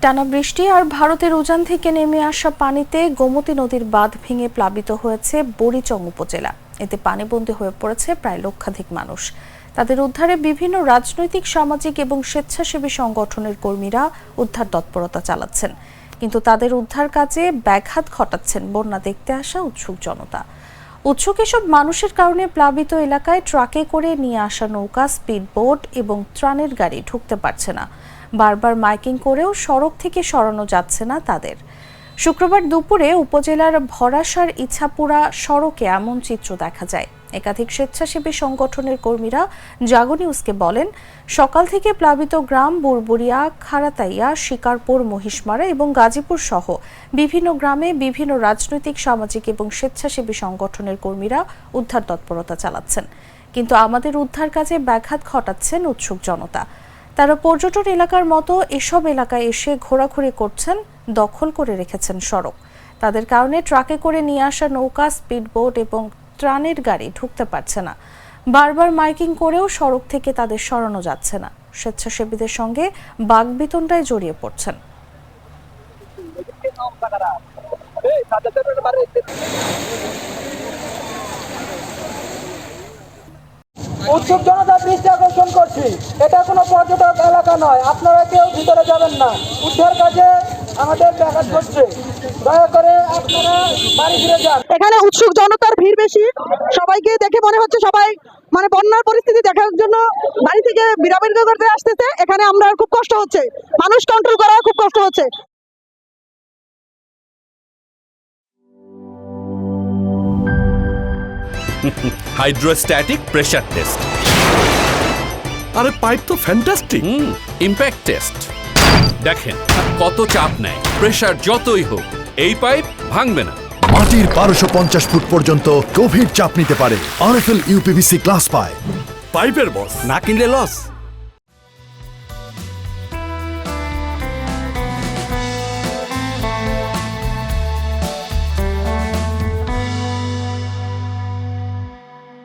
টানা বৃষ্টি আর ভারতের উজান থেকে নেমে আসা পানিতে গোমতী নদীর বাঁধ ভেঙে প্লাবিত হয়েছে বুড়িচং উপজেলা। এতে পানিবন্দী হয়ে পড়েছে প্রায় লক্ষাধিক মানুষ। তাদের উদ্ধারে বিভিন্ন রাজনৈতিক, সামাজিক এবং স্বেচ্ছাসেবী সংগঠনের কর্মীরা উদ্ধার তৎপরতা চালাচ্ছেন, কিন্তু তাদের উদ্ধার কাজে ব্যাঘাত ঘটাচ্ছেন বন্যা দেখতে আসা উৎসুক জনতা। উৎসুক এসব মানুষের কারণে প্লাবিত এলাকায় ট্রাকে করে নিয়ে আসা নৌকা, স্পিড বোট এবং ত্রাণের গাড়ি ঢুকতে পারছে না। বারবার মাইকিং করেও সড়ক থেকে সরানো যাচ্ছে না তাদের। শুক্রবার দুপুরে উপজেলার ভরাসার ইছাপুরা সড়কে এমন চিত্র দেখা যায়। একাধিক স্বেচ্ছাসেবী সংগঠনের কর্মীরা জাগো নিউজকে বলেন, সকাল থেকে প্লাবিত গ্রাম বুড়বুড়িয়া, খারাতাইয়া, শিকারপুর, মহিষমারা এবং গাজীপুর সহ বিভিন্ন গ্রামে বিভিন্ন রাজনৈতিক, সামাজিক এবং স্বেচ্ছাসেবী সংগঠনের কর্মীরা উদ্ধার তৎপরতা চালাচ্ছেন, কিন্তু আমাদের উদ্ধার কাজে ব্যাঘাত ঘটাচ্ছেন উৎসুক জনতা। তারা পর্যটন এলাকার মতো এসব এলাকায় এসে ঘোরাঘুরি করছেন, দখল করে রেখেছেন সড়ক। তাদের কারণে ট্রাকে করে নিয়ে আসা নৌকা, স্পিড বোট এবং ত্রাণের গাড়ি ঢুকতে পারছে না। বারবার মাইকিং করেও সড়ক থেকে তাদের সরানো যাচ্ছে না। স্বেচ্ছাসেবীদের সঙ্গে বাকবিতণ্ডায় জড়িয়ে পড়ছেন। উৎসুক জনতা দৃষ্টি আকর্ষণ করছি, এটা কোনো পর্যটক এলাকা নয়। আপনারা কেউ ভিতরে যাবেন না, উদ্ধার কাজে আমাদের ব্যাঘাত ঘটছে। দয়া করে আপনারা বাড়ি ফিরে যান। এখানে উৎসুক জনতার ভিড় বেশি। সবাইকে দেখে মনে হচ্ছে সবাই বন্যার পরিস্থিতি দেখার জন্য বাড়ি থেকে বিরাবির করতে আসতেছে। এখানে আমরা খুব কষ্ট হচ্ছে, মানুষ কন্ট্রোল করা খুব কষ্ট হচ্ছে। Hydrostatic pressure test. আরে পাইপ তো ফ্যান্টাস্টিক। Impact test. দেখেন কত চাপ নেয়, প্রেসার যতই হোক এই পাইপ ভাঙবে না। মাটির 1250 ফুট পর্যন্ত গভীর চাপ নিতে পারে আরএফএল ইউপিভিসি গ্লাস পাইপ। পাইপের বস, না কিনলে লস।